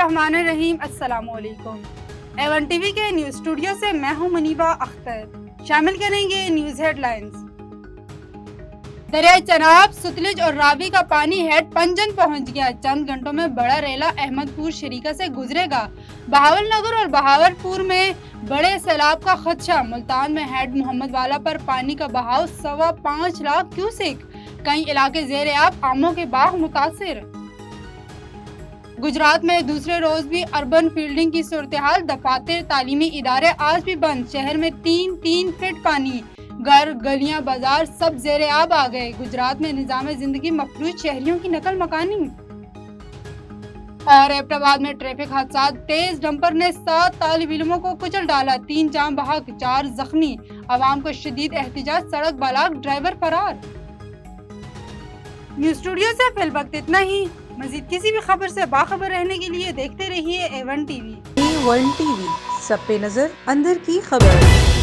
बिस्मिल्लाहिर्रहमानिर्रहीम। अस्सलाम वालेकुम। A1 टीवी के न्यूज़ स्टूडियो से मैं हूं मुनीबा अख्तर। शामिल करेंगे न्यूज़ हेडलाइंस। दरिया चनाब, सतलुज और रावी का पानी हेड पंजन पहुंच गया। चंद घंटों में बड़ा रेला अहमदपुर शरीका से गुजरेगा। बहावल नगर और बहावलपुर में बड़े सैलाब का खदशा। मुल्तान में हेड मोहम्मद वाला पर पानी का बहाव 5.25 लाख क्यूसेक। कई इलाके ज़ेर आब, आमों के बाग मुतासिर। गुजरात में दूसरे रोज भी अर्बन फील्डिंग की सूरत-ए-हाल। दफातर, तालीमी इदारे आज भी बंद। शहर में 3 फीट पानी। घर, गलियां, बाजार सब ज़ेर आब आ गए। गुजरात में निजाम जिंदगी मफलूज शहरियों की नकल मकानी। और एबटाबाद में ट्रैफिक हादसा। तेज डंपर ने 7 तालिब इल्मों को कुचल डाला। 3 जाम बहक, 4 जख्मी। आवाम को शदीद एहतिजाज, सड़क ब्लॉक, ड्राइवर फरार। न्यूज़ स्टूडियो से फिल वक्त इतना ही। मजीद किसी भी खबर से बाखबर रहने के लिए देखते रहिए A1 टीवी। A1 टीवी, सब पे नजर, अंदर की खबर।